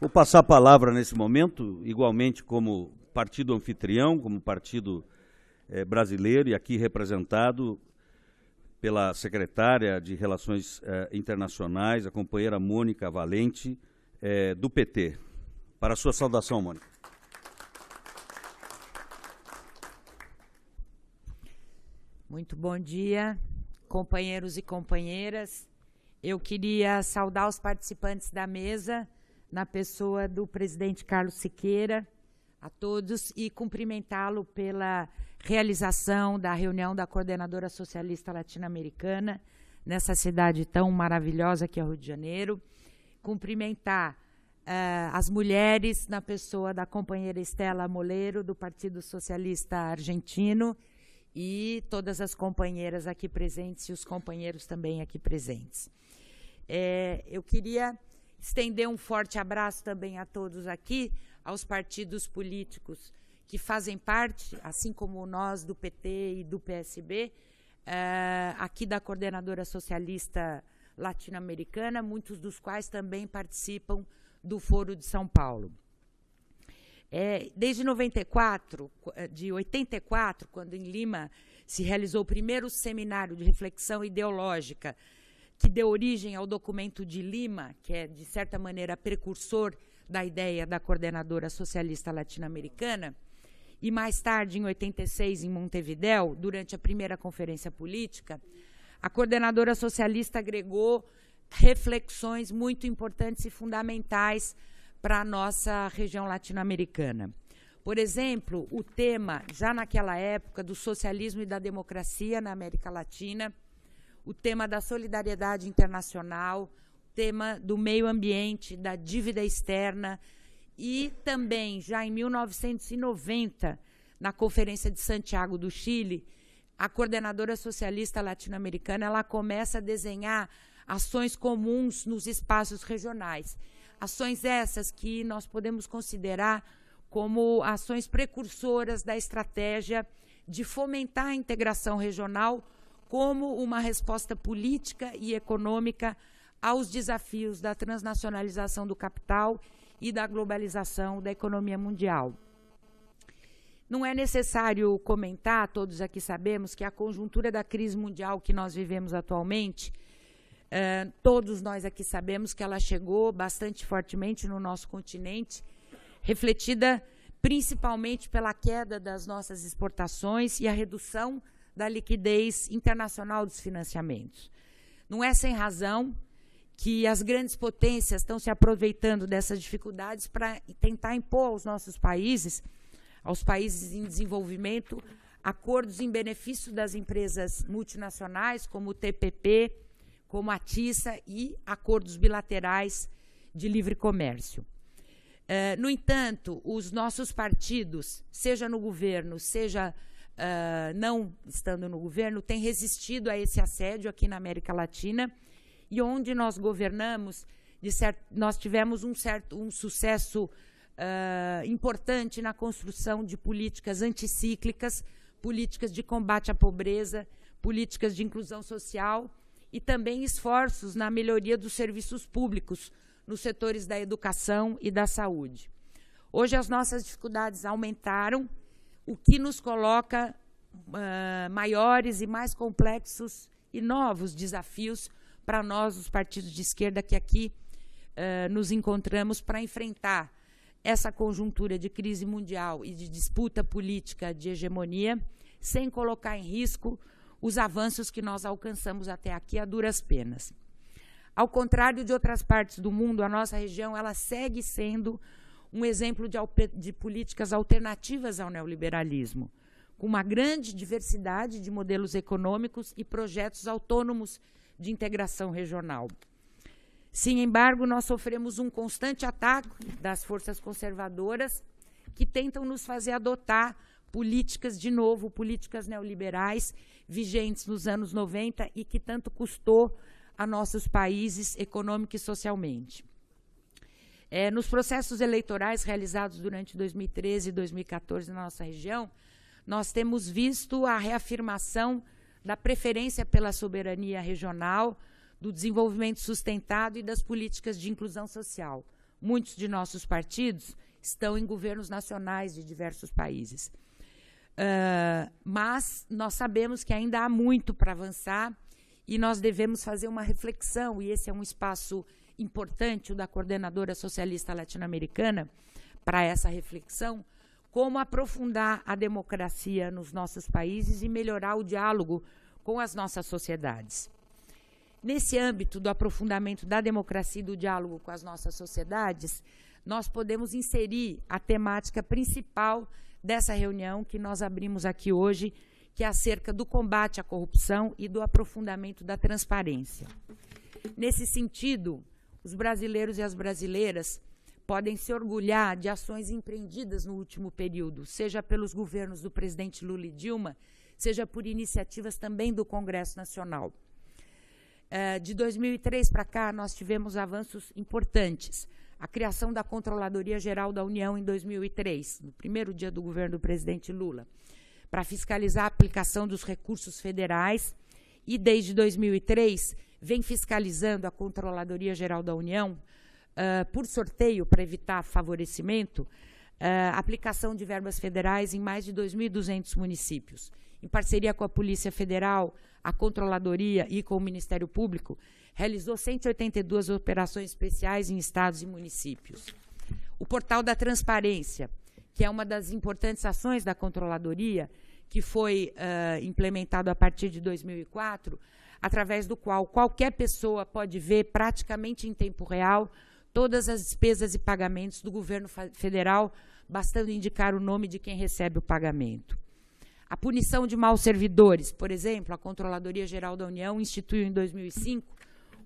Vou passar a palavra nesse momento, igualmente como partido anfitrião, como partido brasileiro, e aqui representado pela secretária de Relações Internacionais, a companheira Mônica Valente, do PT. Para a sua saudação, Mônica. Muito bom dia, companheiros e companheiras. Eu queria saudar os participantes da mesa, na pessoa do presidente Carlos Siqueira, a todos, e cumprimentá-lo pela realização da reunião da Coordenadora Socialista Latino-Americana, nessa cidade tão maravilhosa que é o Rio de Janeiro. Cumprimentar as mulheres, na pessoa da companheira Estela Moleiro, do Partido Socialista Argentino, e todas as companheiras aqui presentes e os companheiros também aqui presentes. Eu queria estender um forte abraço também a todos aqui, aos partidos políticos que fazem parte, assim como nós do PT e do PSB, aqui da Coordenadora Socialista Latino-Americana, muitos dos quais também participam do Foro de São Paulo. Desde 84, quando em Lima se realizou o primeiro seminário de reflexão ideológica que deu origem ao documento de Lima, que é, de certa maneira, precursor da ideia da Coordenadora Socialista Latino-Americana, e mais tarde, em 86, em Montevidéu, durante a primeira conferência política, a Coordenadora Socialista agregou reflexões muito importantes e fundamentais para a nossa região latino-americana. Por exemplo, o tema, já naquela época, do socialismo e da democracia na América Latina, o tema da solidariedade internacional, o tema do meio ambiente, da dívida externa, e também, já em 1990, na Conferência de Santiago do Chile, a Coordenadora Socialista Latino-Americana ela começa a desenhar ações comuns nos espaços regionais. Ações essas que nós podemos considerar como ações precursoras da estratégia de fomentar a integração regional como uma resposta política e econômica aos desafios da transnacionalização do capital e da globalização da economia mundial. Não é necessário comentar, todos aqui sabemos, que a conjuntura da crise mundial que nós vivemos atualmente, todos nós aqui sabemos que ela chegou bastante fortemente no nosso continente, refletida principalmente pela queda das nossas exportações e a redução da liquidez internacional dos financiamentos. Não é sem razão que as grandes potências estão se aproveitando dessas dificuldades para tentar impor aos nossos países, aos países em desenvolvimento, acordos em benefício das empresas multinacionais, como o TPP, como a TISA, e acordos bilaterais de livre comércio. No entanto, os nossos partidos, seja no governo, seja não estando no governo, têm resistido a esse assédio aqui na América Latina, e onde nós governamos, nós tivemos um sucesso importante na construção de políticas anticíclicas, políticas de combate à pobreza, políticas de inclusão social e também esforços na melhoria dos serviços públicos nos setores da educação e da saúde. Hoje as nossas dificuldades aumentaram, o que nos coloca maiores e mais complexos e novos desafios para nós, os partidos de esquerda, que aqui nos encontramos para enfrentar essa conjuntura de crise mundial e de disputa política de hegemonia, sem colocar em risco os avanços que nós alcançamos até aqui a duras penas. Ao contrário de outras partes do mundo, a nossa região ela segue sendo um exemplo de políticas alternativas ao neoliberalismo, com uma grande diversidade de modelos econômicos e projetos autônomos de integração regional. Sem embargo, nós sofremos um constante ataque das forças conservadoras que tentam nos fazer adotar políticas, de novo, políticas neoliberais vigentes nos anos 90 e que tanto custou a nossos países econômica e socialmente. Nos processos eleitorais realizados durante 2013 e 2014 na nossa região, nós temos visto a reafirmação da preferência pela soberania regional, do desenvolvimento sustentado e das políticas de inclusão social. muitos de nossos partidos estão em governos nacionais de diversos países. Mas nós sabemos que ainda há muito para avançar e nós devemos fazer uma reflexão, e esse é um espaço importante, o da coordenadora socialista latino-americana, para essa reflexão, como aprofundar a democracia nos nossos países e melhorar o diálogo com as nossas sociedades. Nesse âmbito do aprofundamento da democracia e do diálogo com as nossas sociedades, nós podemos inserir a temática principal dessa reunião que nós abrimos aqui hoje, que é acerca do combate à corrupção e do aprofundamento da transparência. Nesse sentido, os brasileiros e as brasileiras podem se orgulhar de ações empreendidas no último período, seja pelos governos do presidente Lula e Dilma, seja por iniciativas também do Congresso Nacional. De 2003 para cá, nós tivemos avanços importantes. A criação da Controladoria Geral da União em 2003, no primeiro dia do governo do presidente Lula, para fiscalizar a aplicação dos recursos federais, e desde 2003 vem fiscalizando a Controladoria Geral da União, por sorteio, para evitar favorecimento, a aplicação de verbas federais em mais de 2.200 municípios. Em parceria com a Polícia Federal, a Controladoria e com o Ministério Público, realizou 182 operações especiais em estados e municípios. O Portal da Transparência, que é uma das importantes ações da Controladoria, que foi implementado a partir de 2004, através do qual qualquer pessoa pode ver praticamente em tempo real todas as despesas e pagamentos do governo federal, bastando indicar o nome de quem recebe o pagamento. A punição de maus servidores, por exemplo, a Controladoria Geral da União instituiu em 2005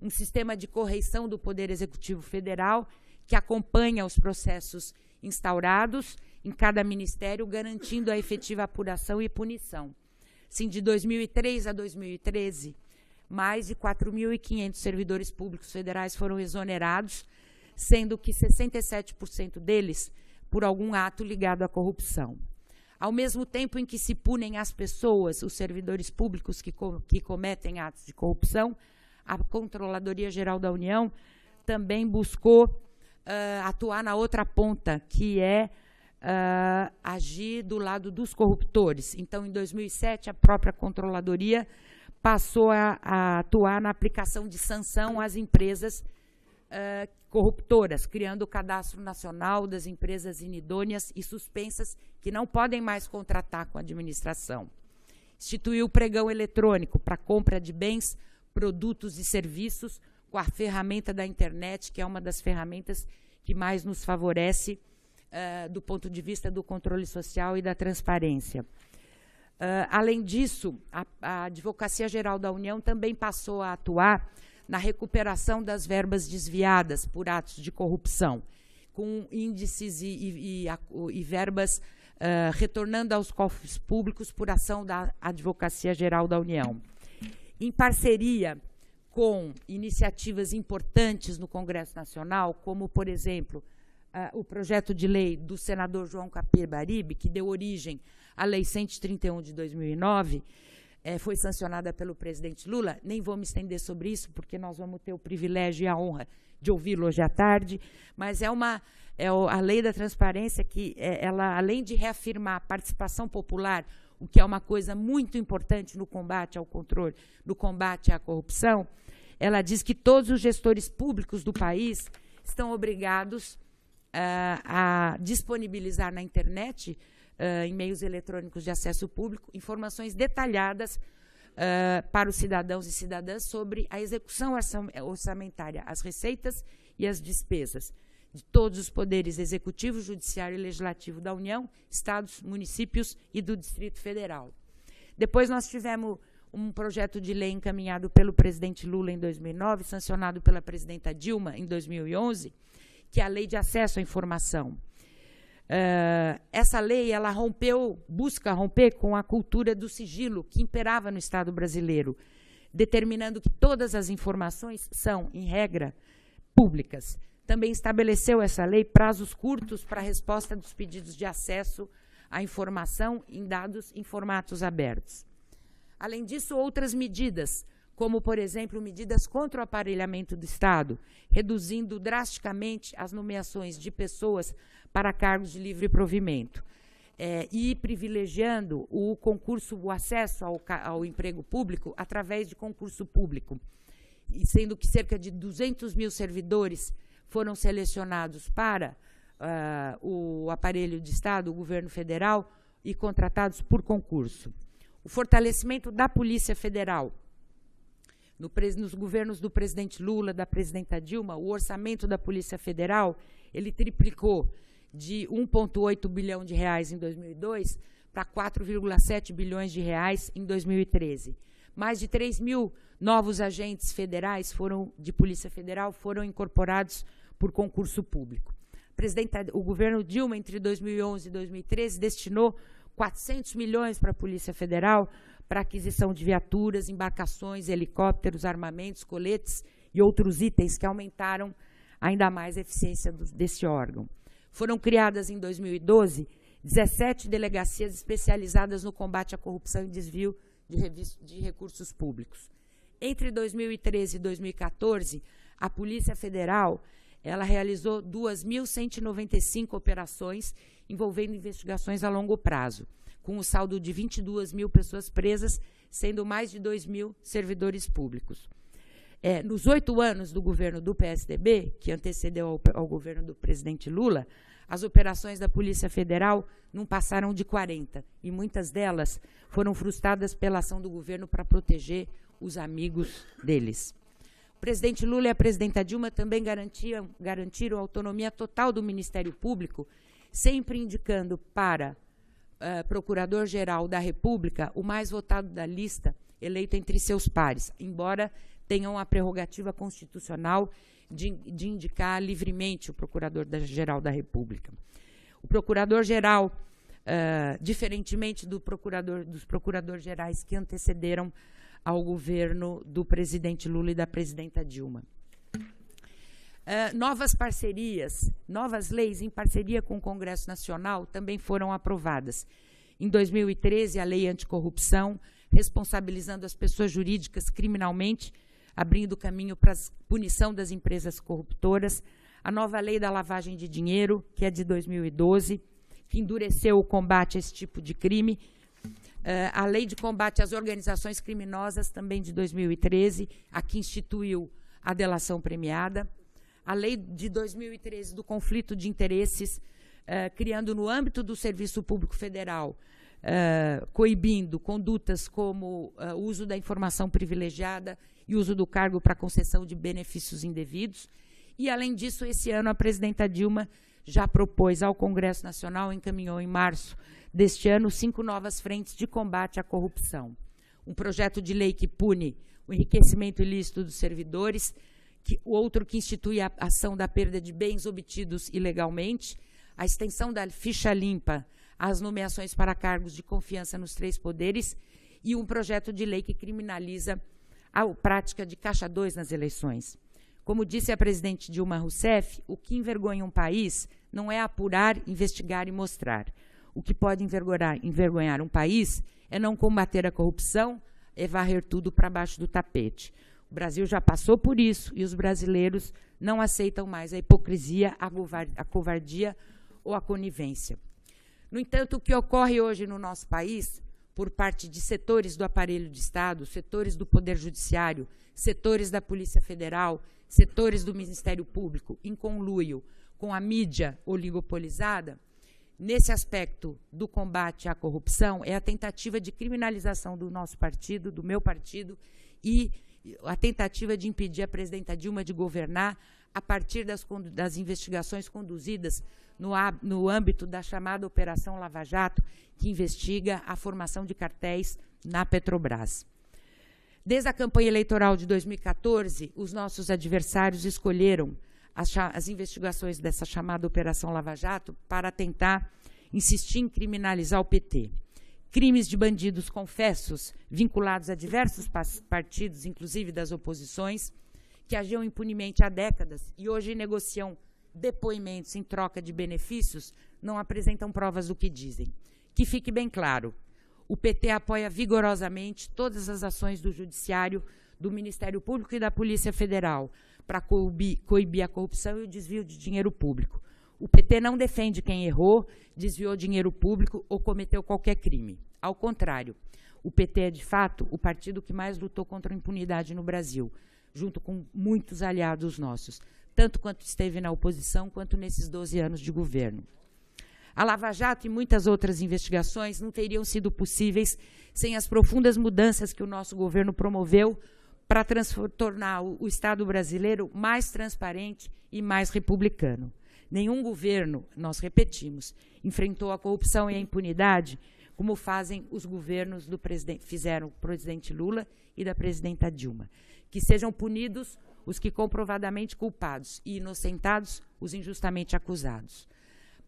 um sistema de correição do Poder Executivo Federal que acompanha os processos instaurados em cada ministério, garantindo a efetiva apuração e punição. Sim, de 2003 a 2013, mais de 4.500 servidores públicos federais foram exonerados, sendo que 67% deles por algum ato ligado à corrupção. Ao mesmo tempo em que se punem as pessoas, os servidores públicos que cometem atos de corrupção, a Controladoria Geral da União também buscou atuar na outra ponta, que é agir do lado dos corruptores. Então, em 2007, a própria Controladoria passou a atuar na aplicação de sanção às empresas corruptoras, criando o Cadastro Nacional das Empresas Inidôneas e Suspensas, que não podem mais contratar com a administração. Instituiu o pregão eletrônico para compra de bens, produtos e serviços com a ferramenta da internet, que é uma das ferramentas que mais nos favorece do ponto de vista do controle social e da transparência. Além disso, a Advocacia Geral da União também passou a atuar na recuperação das verbas desviadas por atos de corrupção, com índices e verbas retornando aos cofres públicos por ação da Advocacia Geral da União. Em parceria com iniciativas importantes no Congresso Nacional, como, por exemplo, o projeto de lei do senador João Capibaribe, que deu origem à Lei 131 de 2009, foi sancionada pelo presidente Lula. Nem vou me estender sobre isso, porque nós vamos ter o privilégio e a honra de ouvi-lo hoje à tarde, mas é a lei da transparência que, ela, além de reafirmar a participação popular, o que é uma coisa muito importante no combate ao controle, no combate à corrupção, ela diz que todos os gestores públicos do país estão obrigados a disponibilizar na internet, em meios eletrônicos de acesso público, informações detalhadas para os cidadãos e cidadãs sobre a execução orçamentária, as receitas e as despesas de todos os poderes executivo, judiciário e legislativo da União, estados, municípios e do Distrito Federal. Depois nós tivemos um projeto de lei encaminhado pelo presidente Lula em 2009, sancionado pela presidenta Dilma em 2011, que é a Lei de Acesso à Informação. Essa lei, ela busca romper com a cultura do sigilo que imperava no Estado brasileiro, determinando que todas as informações são, em regra, públicas. Também estabeleceu essa lei prazos curtos para a resposta dos pedidos de acesso à informação em dados em formatos abertos. Além disso, outras medidas, como, por exemplo, medidas contra o aparelhamento do Estado, reduzindo drasticamente as nomeações de pessoas para cargos de livre provimento, e privilegiando o concurso, o acesso ao emprego público através de concurso público, e sendo que cerca de 200 mil servidores foram selecionados para o aparelho de Estado, o governo federal, e contratados por concurso. O fortalecimento da Polícia Federal. Nos governos do presidente Lula, da presidenta Dilma, o orçamento da Polícia Federal, ele triplicou de 1,8 bilhão de reais em 2002 para 4,7 bilhões de reais em 2013. Mais de 3 mil novos agentes federais de Polícia Federal foram incorporados por concurso público. O governo Dilma, entre 2011 e 2013, destinou 400 milhões para a Polícia Federal para aquisição de viaturas, embarcações, helicópteros, armamentos, coletes e outros itens que aumentaram ainda mais a eficiência desse órgão. Foram criadas, em 2012, 17 delegacias especializadas no combate à corrupção e desvio de recursos públicos. Entre 2013 e 2014, a Polícia Federal realizou 2.195 operações envolvendo investigações a longo prazo, com um saldo de 22 mil pessoas presas, sendo mais de 2 mil servidores públicos. Nos 8 anos do governo do PSDB, que antecedeu ao governo do presidente Lula, as operações da Polícia Federal não passaram de 40, e muitas delas foram frustradas pela ação do governo para proteger os amigos deles. O presidente Lula e a presidenta Dilma também garantiram a autonomia total do Ministério Público, sempre indicando para Procurador-Geral da República o mais votado da lista, eleito entre seus pares, embora tenham a prerrogativa constitucional de indicar livremente o Procurador-Geral da República. O Procurador-Geral, diferentemente dos Procuradores-Gerais que antecederam ao governo do presidente Lula e da presidenta Dilma. Novas parcerias, novas leis em parceria com o Congresso Nacional também foram aprovadas. Em 2013, a Lei Anticorrupção, responsabilizando as pessoas jurídicas criminalmente, abrindo caminho para a punição das empresas corruptoras. A nova Lei da Lavagem de Dinheiro, que é de 2012, que endureceu o combate a esse tipo de crime. A Lei de Combate às Organizações Criminosas, também de 2013, a que instituiu a delação premiada. A Lei de 2013 do conflito de interesses, criando no âmbito do Serviço Público Federal, coibindo condutas como o uso da informação privilegiada e uso do cargo para concessão de benefícios indevidos. E, além disso, esse ano a presidenta Dilma já propôs ao Congresso Nacional, encaminhou em março deste ano, 5 novas frentes de combate à corrupção. Um projeto de lei que pune o enriquecimento ilícito dos servidores, outro que institui a ação da perda de bens obtidos ilegalmente, a extensão da ficha limpa às nomeações para cargos de confiança nos 3 poderes, e um projeto de lei que criminaliza a prática de caixa 2 nas eleições. Como disse a presidente Dilma Rousseff, o que envergonha um país não é apurar, investigar e mostrar. O que pode envergonhar um país é não combater a corrupção, é varrer tudo para baixo do tapete. O Brasil já passou por isso e os brasileiros não aceitam mais a hipocrisia, a covardia ou a conivência. No entanto, o que ocorre hoje no nosso país, por parte de setores do aparelho de Estado, setores do Poder Judiciário, setores da Polícia Federal, setores do Ministério Público, em conluio com a mídia oligopolizada, nesse aspecto do combate à corrupção, é a tentativa de criminalização do nosso partido, do meu partido, e a tentativa de impedir a presidenta Dilma de governar a partir das investigações conduzidas no âmbito da chamada Operação Lava Jato, que investiga a formação de cartéis na Petrobras. Desde a campanha eleitoral de 2014, os nossos adversários escolheram as investigações dessa chamada Operação Lava Jato para tentar insistir em criminalizar o PT. Crimes de bandidos confessos, vinculados a diversos partidos, inclusive das oposições, que agiam impunemente há décadas e hoje negociam depoimentos em troca de benefícios, não apresentam provas do que dizem. Que fique bem claro, o PT apoia vigorosamente todas as ações do Judiciário, do Ministério Público e da Polícia Federal para coibir a corrupção e o desvio de dinheiro público. O PT não defende quem errou, desviou dinheiro público ou cometeu qualquer crime. Ao contrário, o PT é, de fato, o partido que mais lutou contra a impunidade no Brasil, junto com muitos aliados nossos, tanto quanto esteve na oposição, quanto nesses 12 anos de governo. A Lava Jato e muitas outras investigações não teriam sido possíveis sem as profundas mudanças que o nosso governo promoveu para tornar o Estado brasileiro mais transparente e mais republicano. Nenhum governo, nós repetimos, enfrentou a corrupção e a impunidade como fazem os governos fizeram o presidente Lula e da presidenta Dilma. Que sejam punidos os que comprovadamente culpados e inocentados os injustamente acusados.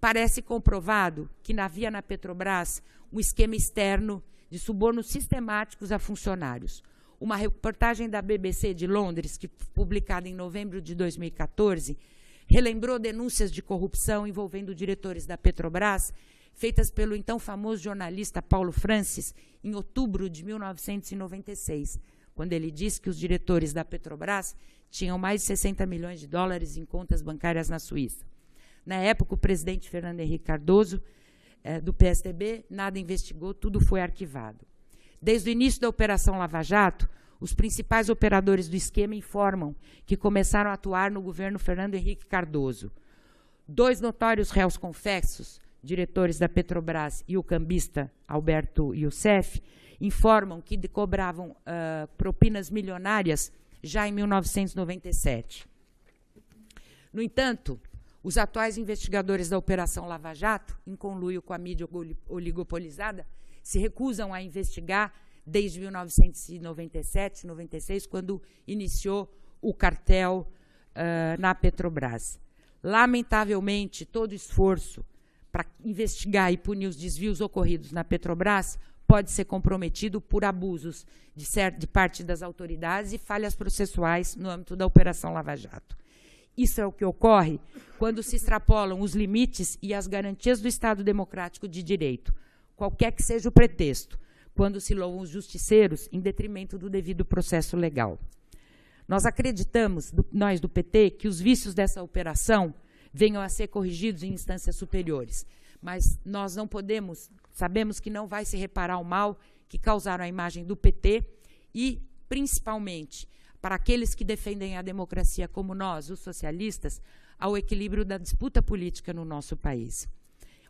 Parece comprovado que havia na Petrobras um esquema externo de subornos sistemáticos a funcionários. Uma reportagem da BBC de Londres, publicada em novembro de 2014, relembrou denúncias de corrupção envolvendo diretores da Petrobras, feitas pelo então famoso jornalista Paulo Francis, em outubro de 1996, quando ele disse que os diretores da Petrobras tinham mais de 60 milhões de dólares em contas bancárias na Suíça. Na época, o presidente Fernando Henrique Cardoso, do PSDB, nada investigou, tudo foi arquivado. Desde o início da Operação Lava Jato, os principais operadores do esquema informam que começaram a atuar no governo Fernando Henrique Cardoso. 2 notórios réus confessos, diretores da Petrobras e o cambista Alberto Youssef, informam que cobravam propinas milionárias já em 1997. No entanto, os atuais investigadores da Operação Lava Jato, em conluio com a mídia oligopolizada, se recusam a investigar desde 1997, 96, quando iniciou o cartel na Petrobras. Lamentavelmente, todo esforço para investigar e punir os desvios ocorridos na Petrobras pode ser comprometido por abusos de parte das autoridades e falhas processuais no âmbito da Operação Lava Jato. Isso é o que ocorre quando se extrapolam os limites e as garantias do Estado Democrático de Direito, qualquer que seja o pretexto, quando se louvam os justiceiros em detrimento do devido processo legal. Nós acreditamos, nós do PT, que os vícios dessa operação venham a ser corrigidos em instâncias superiores, mas nós não podemos, sabemos que não vai se reparar o mal que causaram a imagem do PT e, principalmente, para aqueles que defendem a democracia como nós, os socialistas, ao equilíbrio da disputa política no nosso país.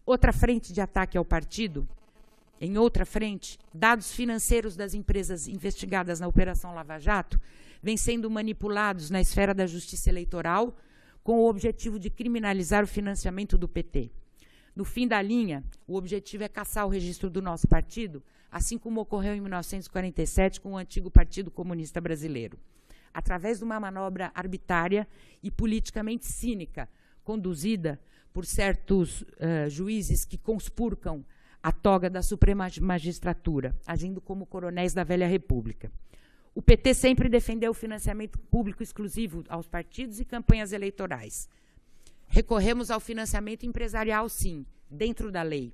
Outra frente de ataque ao partido, em outra frente, dados financeiros das empresas investigadas na Operação Lava Jato vêm sendo manipulados na esfera da justiça eleitoral com o objetivo de criminalizar o financiamento do PT. No fim da linha, o objetivo é caçar o registro do nosso partido, assim como ocorreu em 1947 com o antigo Partido Comunista Brasileiro, através de uma manobra arbitrária e politicamente cínica, conduzida por certos juízes que conspurcam a toga da Suprema Magistratura, agindo como coronéis da velha República. O PT sempre defendeu o financiamento público exclusivo aos partidos e campanhas eleitorais. Recorremos ao financiamento empresarial, sim, dentro da lei,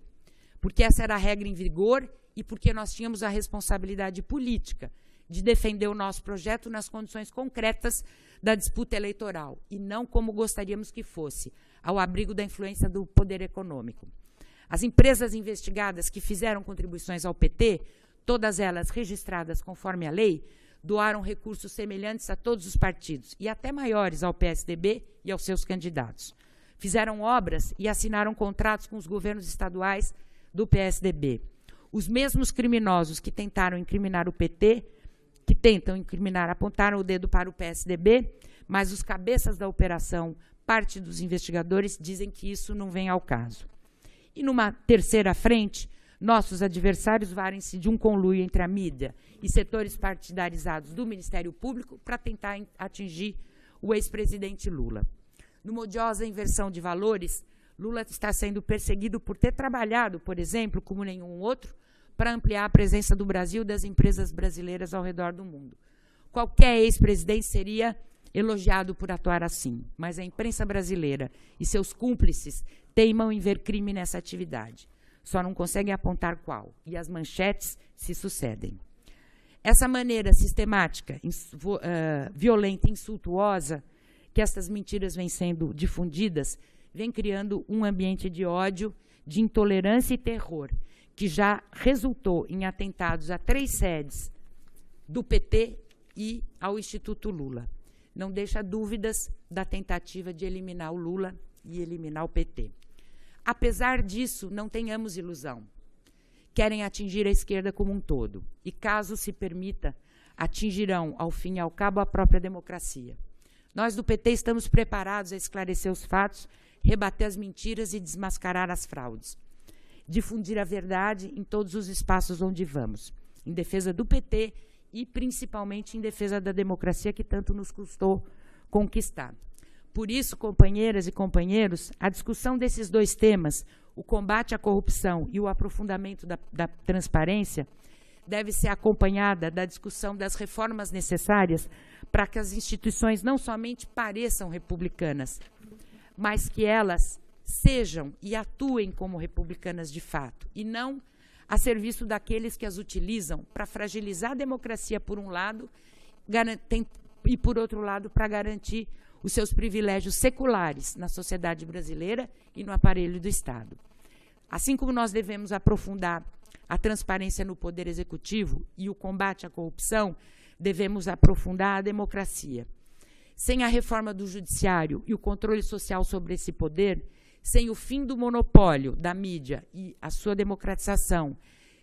porque essa era a regra em vigor e porque nós tínhamos a responsabilidade política de defender o nosso projeto nas condições concretas da disputa eleitoral, e não como gostaríamos que fosse, ao abrigo da influência do poder econômico. As empresas investigadas que fizeram contribuições ao PT, todas elas registradas conforme a lei, doaram recursos semelhantes a todos os partidos, e até maiores ao PSDB e aos seus candidatos. Fizeram obras e assinaram contratos com os governos estaduais do PSDB. Os mesmos criminosos que tentaram incriminar o PT, que tentam incriminar, apontaram o dedo para o PSDB, mas os cabeças da operação, parte dos investigadores, dizem que isso não vem ao caso. E numa terceira frente, nossos adversários valem-se de um conluio entre a mídia e setores partidarizados do Ministério Público para tentar atingir o ex-presidente Lula. Numa odiosa inversão de valores, Lula está sendo perseguido por ter trabalhado, por exemplo, como nenhum outro, para ampliar a presença do Brasil e das empresas brasileiras ao redor do mundo. Qualquer ex-presidente seria elogiado por atuar assim, mas a imprensa brasileira e seus cúmplices teimam em ver crime nessa atividade. Só não conseguem apontar qual, e as manchetes se sucedem. Essa maneira sistemática, violenta, insultuosa, que essas mentiras vêm sendo difundidas, vem criando um ambiente de ódio, de intolerância e terror, que já resultou em atentados a 3 sedes do PT e ao Instituto Lula. Não deixa dúvidas da tentativa de eliminar o Lula e eliminar o PT. Apesar disso, não tenhamos ilusão. Querem atingir a esquerda como um todo. E, caso se permita, atingirão, ao fim e ao cabo, a própria democracia. Nós, do PT, estamos preparados a esclarecer os fatos, rebater as mentiras e desmascarar as fraudes. Difundir a verdade em todos os espaços onde vamos, em defesa do PT e, principalmente, em defesa da democracia que tanto nos custou conquistar. Por isso, companheiras e companheiros, a discussão desses 2 temas, o combate à corrupção e o aprofundamento da transparência, deve ser acompanhada da discussão das reformas necessárias para que as instituições não somente pareçam republicanas, mas que elas sejam e atuem como republicanas de fato, e não a serviço daqueles que as utilizam para fragilizar a democracia, por um lado, e, por outro lado, para garantir os seus privilégios seculares na sociedade brasileira e no aparelho do Estado. Assim como nós devemos aprofundar a transparência no Poder Executivo e o combate à corrupção, devemos aprofundar a democracia. Sem a reforma do Judiciário e o controle social sobre esse poder, sem o fim do monopólio da mídia e a sua democratização,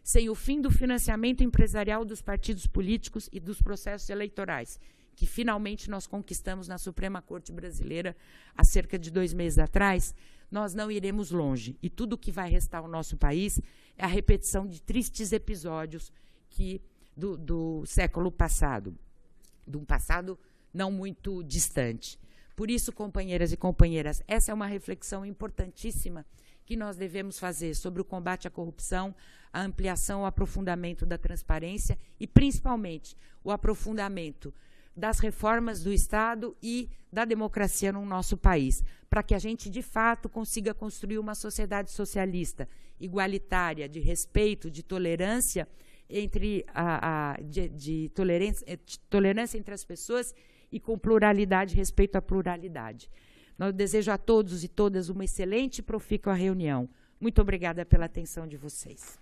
sem o fim do financiamento empresarial dos partidos políticos e dos processos eleitorais, que finalmente nós conquistamos na Suprema Corte Brasileira há cerca de 2 meses atrás, nós não iremos longe. E tudo o que vai restar ao nosso país é a repetição de tristes episódios do século passado, de um passado não muito distante. Por isso, companheiras e companheiras, essa é uma reflexão importantíssima que nós devemos fazer sobre o combate à corrupção, a ampliação, o aprofundamento da transparência e, principalmente, o aprofundamento das reformas do Estado e da democracia no nosso país, para que a gente, de fato, consiga construir uma sociedade socialista, igualitária, de respeito, de tolerância tolerância entre as pessoas e com pluralidade, respeito à pluralidade. Eu desejo a todos e todas uma excelente e profícua reunião. Muito obrigada pela atenção de vocês.